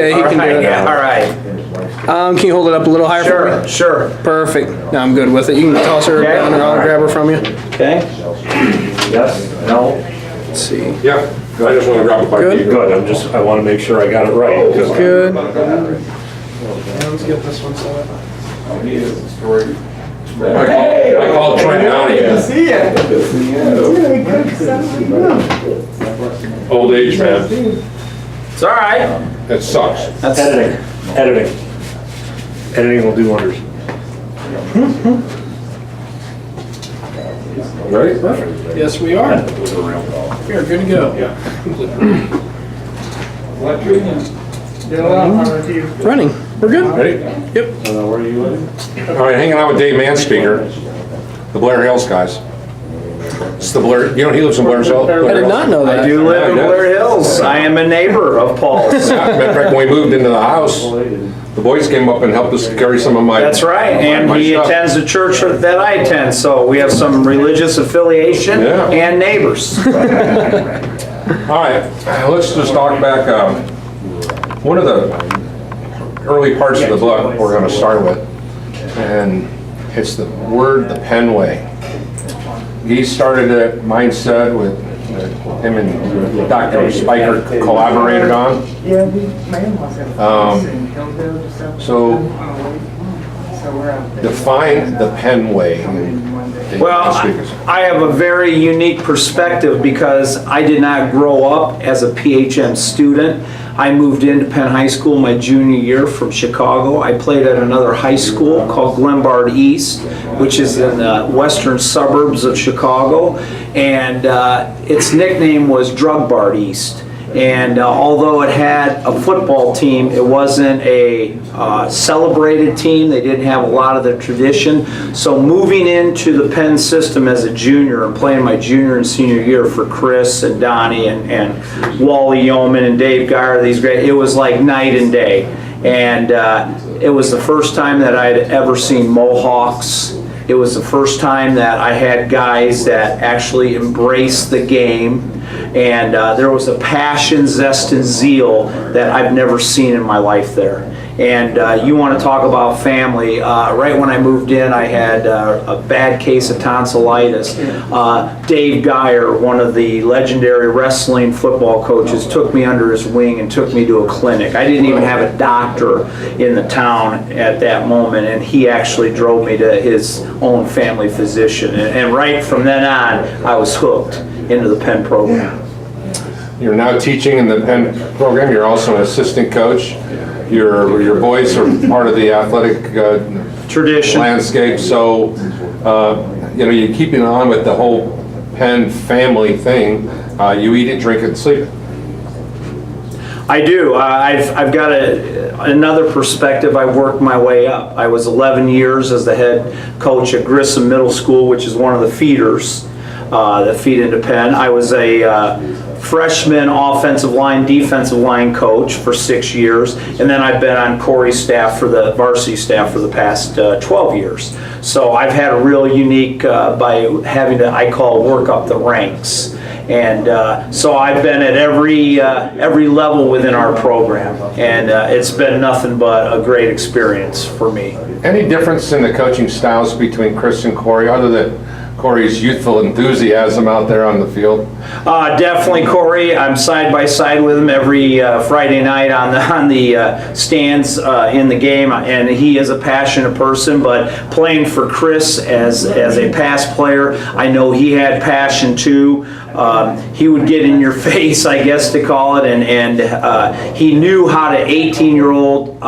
Yeah, he can do it. Yeah, all right. Can you hold it up a little higher for me? Sure. Perfect. No, I'm good with it. You can toss her down and I'll grab her from you. Okay. Yes, no. Let's see. Yeah, I just want to grab a bite. Good. Good, I want to make sure I got it right. Good. Let's get this one set up. I called Trent Downey. Old age, man. It's all right. It sucks. That's Editing will do wonders. Ready? Yes, we are. We are good to go. Running. We're good. Ready? Yep. All right, hanging out with Dave Manspeaker, the Blair Hills guys. It's the Blair, he lives in Blair Hills. I did not know that. I do live in Blair Hills. I am a neighbor of Paul's. Matter of fact, when we moved into the house, the boys came up and helped us carry some of my. That's right, and my he stuff. attends the church that I attend, so we have some religious affiliation Yeah. and neighbors. All right, let's just talk back. One of the early parts of the book we're going to start with, and it's the word, the Penn way. He started a mindset with him and Dr. Spiker collaborated on. So define the Penn way. Well, I have a very unique perspective because I did not grow up as a PHM student. I moved into Penn High School my junior year from Chicago. I played at another high school called Glenbard East, which is in the western suburbs of Chicago, and its nickname was Drug Bard East. And although it had a football team, it wasn't a celebrated team. They didn't have a lot of the tradition. So moving into the Penn system as a junior and playing my junior and senior year for Chris and Donnie and Wally Yeoman and Dave Geyer, these great, it was like night and day. And it was the first time that I'd ever seen Mohawks. It was the first time that I had guys that actually embraced the game. And there was a passion, zest, and zeal that I've never seen in my life there. And you want to talk about family. Right when I moved in, I had a bad case of tonsillitis. Dave Geyer, one of the legendary wrestling football coaches, took me under his wing and took me to a clinic. I didn't even have a doctor in the town at that moment, and he actually drove me to his own family physician. And right from then on, I was hooked into the Penn program. You're now teaching in the Penn program. You're also an assistant coach. Your boys are part of the athletic Tradition. landscape. So, you're keeping on with the whole Penn family thing. You eat it, drink it, and sleep it. I do. I've got another perspective. I worked my way up. I was 11 years as the head coach at Grissom Middle School, which is one of the feeders that feed into Penn. I was a freshman offensive line, defensive line coach for 6 years, and then I've been on Corey's staff for the varsity staff for the past 12 years. So I've had a real unique by having to, I call, work up the ranks. And so I've been at every level within our program, and it's been nothing but a great experience for me. Any difference in the coaching styles between Chris and Corey, other than Corey's youthful enthusiasm out there on the field? Definitely Corey. I'm side by side with him every Friday night on the stands in the game, and he is a passionate person. But playing for Chris as a past player, I know he had passion too. He would get in your face, I guess to call it, and he knew how to 18-year-old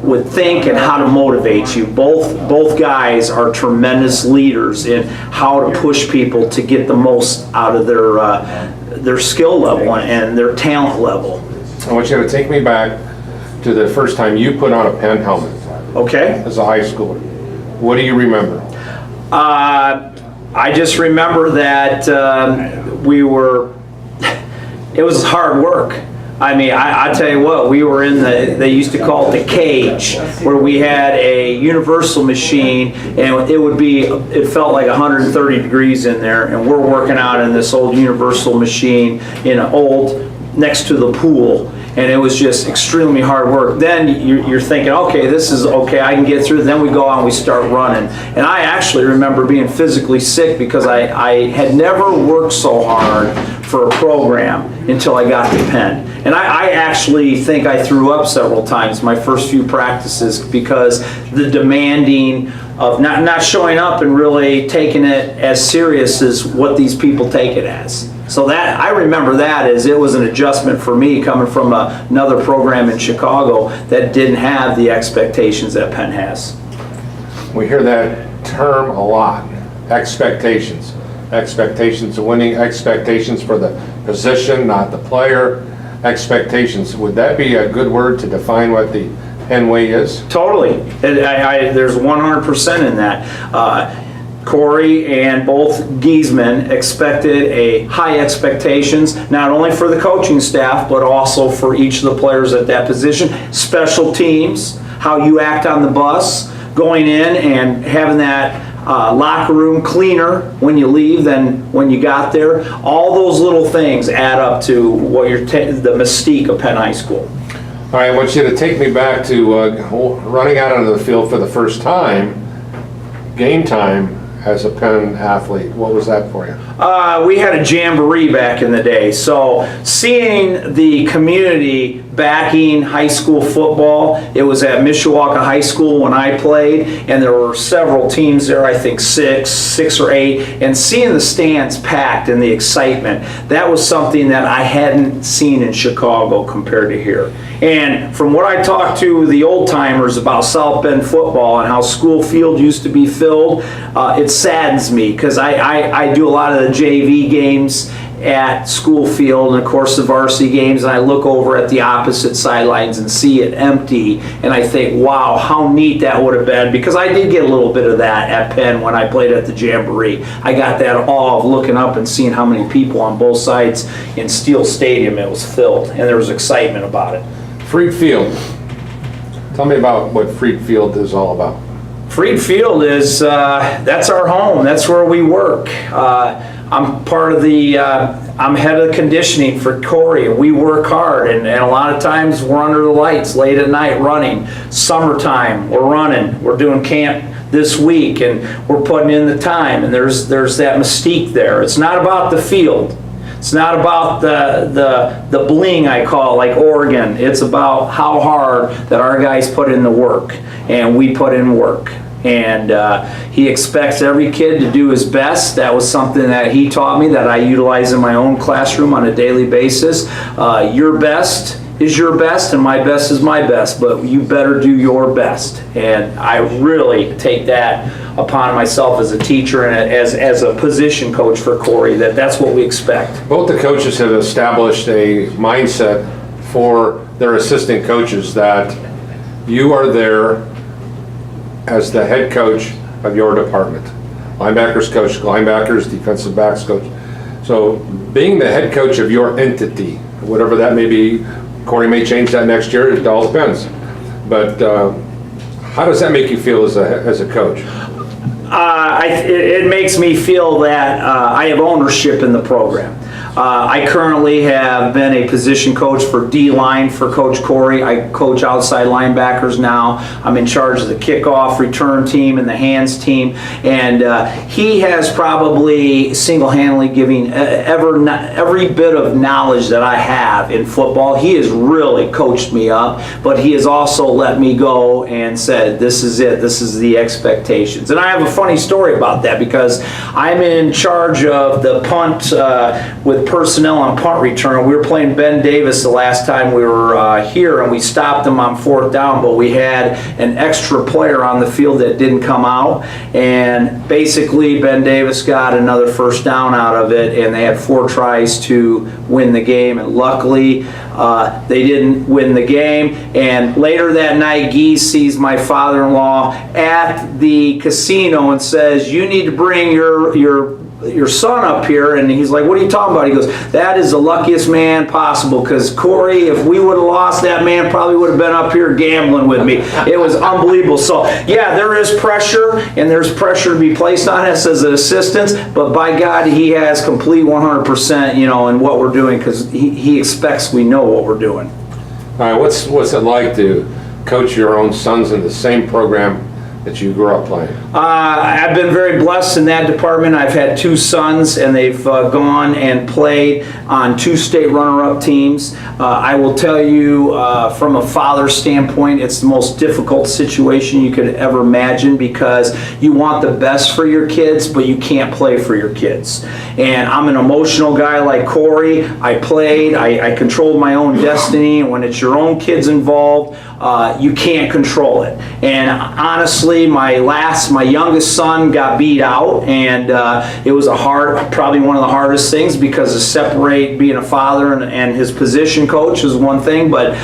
would think and how to motivate you. Both guys are tremendous leaders in how to push people to get the most out of their skill level and their talent level. I want you to take me back to the first time you put on a Penn helmet. Okay. As a high schooler. What do you remember? I just remember that it was hard work. I mean, I tell you what, we were in they used to call it the cage, where we had a universal machine, and it felt like 130 degrees in there, and we're working out in this old universal machine next to the pool. and it was just extremely hard work. Then you're thinking, okay, this is okay, I can get through. Then we go out and we start running. And I actually remember being physically sick because I had never worked so hard for a program until I got to Penn. And I actually think I threw up several times my first few practices because the demanding of not showing up and really taking it as serious as what these people take it as. So that, I remember that as it was an adjustment for me coming from another program in Chicago that didn't have the expectations that Penn has. We hear that term a lot, expectations. Expectations of winning, expectations for the position, not the player, expectations. Would that be a good word to define what the Penn way is? Totally. There's 100% in that. Corey and both Giesman expected a high expectations, not only for the coaching staff, but also for each of the players at that position. Special teams, how you act on the bus, going in and having that locker room cleaner when you leave than when you got there. All those little things add up to what the mystique of Penn High School. All right, I want you to take me back to running out onto the field for the first time, game time as a Penn athlete. What was that for you? We had a jamboree back in the day, so seeing the community backing high school football, it was at Mishawaka High School when I played, and there were several teams there, I think six or eight, and seeing the stands packed and the excitement, that was something that I hadn't seen in Chicago compared to here. And from what I talked to the old timers about South Bend football and how school field used to be filled, it saddens me because I do a lot of the JV games at school field and of course the varsity games, and I look over at the opposite sidelines and see it empty, and I think, wow, how neat that would have been, because I did get a little bit of that at Penn when I played at the Jamboree. I got that awe of looking up and seeing how many people on both sides in Steel Stadium. It was filled and there was excitement about it. Freed Field. Tell me about what Freed Field is all about. Freed Field is, that's our home. That's where we work. I'm part of I'm head of conditioning for Corey, and we work hard, and a lot of times we're under the lights late at night running. Summertime, we're running. We're doing camp this week, and we're putting in the time, and there's that mystique there. It's not about the field. It's not about the bling, I call it, like Oregon. It's about how hard that our guys put in the work, and we put in work. And he expects every kid to do his best. That was something that he taught me that I utilize in my own classroom on a daily basis. Your best is your best, and my best is my best, but you better do your best. And I really take that upon myself as a teacher and as a position coach for Corey, that's what we expect. Both the coaches have established a mindset for their assistant coaches that you are there as the head coach of your department. Linebackers coach, linebackers, defensive backs coach. So being the head coach of your entity, whatever that may be, Corey may change that next year, it all depends. But how does that make you feel as a coach? It makes me feel that I have ownership in the program. I currently have been a position coach for D-line for Coach Corey. I coach outside linebackers now. I'm in charge of the kickoff return team and the hands team. And he has probably single-handedly giving every bit of knowledge that I have in football. He has really coached me up, but he has also let me go and said, this is it, this is the expectations. And I have a funny story about that because I'm in charge of the punt with personnel on punt return. We were playing Ben Davis the last time we were here, and we stopped them on 4th down, but we had an extra player on the field that didn't come out, and basically Ben Davis got another 1st down out of it, and they had 4 tries to win the game, and luckily they didn't win the game. And later that night, Geese sees my father-in-law at the casino and says, you need to bring your son up here. And he's like, what are you talking about? He goes, that is the luckiest man possible, because Corey, if we would have lost, that man probably would have been up here gambling with me. It was unbelievable. So yeah, there is pressure, and there's pressure to be placed on us as an assistant, but by God, he has complete 100%, in what we're doing, because he expects we know what we're doing. right, what's it like to coach your own sons in the same program that you grew up playing? I've been very blessed in that department. I've had 2 sons, and they've gone and played on 2 state runner-up teams. I will tell you, from a father's standpoint, it's the most difficult situation you could ever imagine, because you want the best for your kids, but you can't play for your kids. And I'm an emotional guy like Corey. I played, I controlled my own destiny, and when it's your own kids involved, you can't control it. And honestly, my youngest son got beat out, and it was probably one of the hardest things, because to separate being a father and his position coach is one thing, but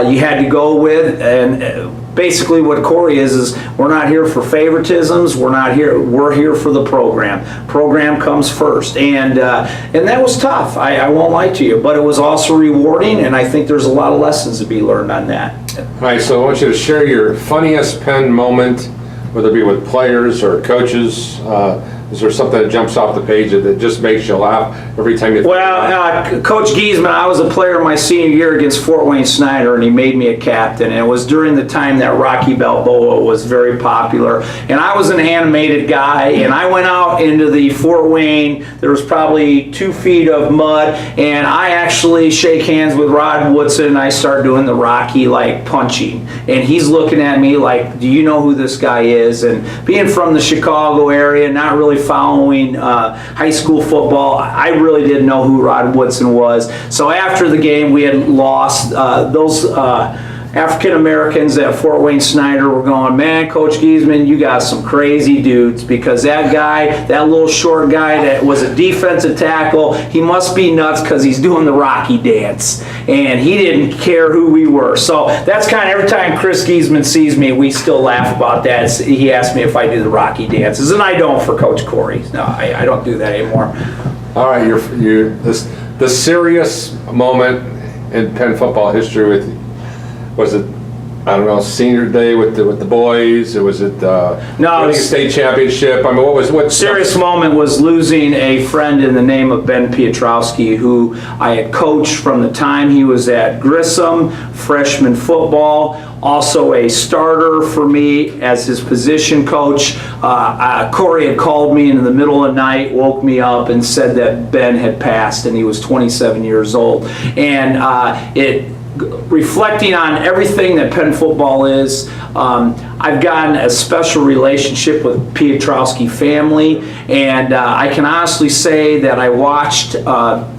you had to go with, and basically what Corey is we're not here for favoritisms. We're here for the program. Program comes first, and that was tough. I won't lie to you, but it was also rewarding, and I think there's a lot of lessons to be learned on that. All right, so I want you to share your funniest Penn moment, whether it be with players or coaches. Is there something that jumps off the page that just makes you laugh every time you think about it? Coach Giesman, I was a player my senior year against Fort Wayne Snyder, and he made me a captain. And it was during the time that Rocky Balboa was very popular. And I was an animated guy, and I went out into the Fort Wayne. There was probably 2 feet of mud, and I actually shake hands with Rod Woodson, and I start doing the Rocky, like, punching. And he's looking at me like, do you know who this guy is? And being from the Chicago area, not really following high school football, I really didn't know who Rod Woodson was. So after the game, we had lost. Those African Americans at Fort Wayne Snyder were going, man, Coach Giesman, you got some crazy dudes, because that guy, that little short guy that was a defensive tackle, he must be nuts because he's doing the Rocky dance. And he didn't care who we were. So that's kind of, every time Chris Giesman sees me, we still laugh about that. He asked me if I do the Rocky dances, and I don't for Coach Corey. No, I don't do that anymore. All right, the serious moment in Penn football history was it, I don't know, senior day with the boys, or was it winning a state championship? I mean, what serious moment was losing a friend in the name of Ben Piotrowski, who I had coached from the time he was at Grissom, freshman football, also a starter for me as his position coach. Corey had called me in the middle of the night, woke me up, and said that Ben had passed, and he was 27 years old. And reflecting on everything that Penn football is, I've gotten a special relationship with Piotrowski family, and I can honestly say that I watched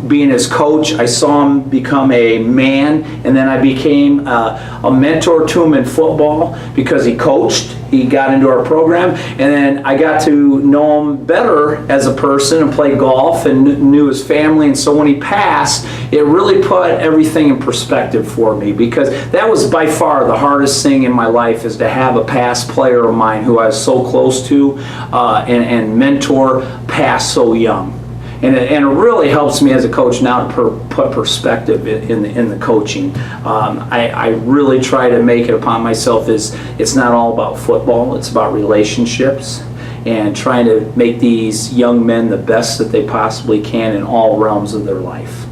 being his coach. I saw him become a man, and then I became a mentor to him in football because he coached. He got into our program, and then I got to know him better as a person and play golf and knew his family. And so when he passed, it really put everything in perspective for me, because that was by far the hardest thing in my life, is to have a past player of mine who I was so close to and mentor pass so young. And it really helps me as a coach now to put perspective in the coaching. I really try to make it upon myself it's not all about football, it's about relationships, and trying to make these young men the best that they possibly can in all realms of their life.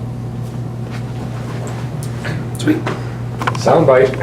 Sweet. Soundbite.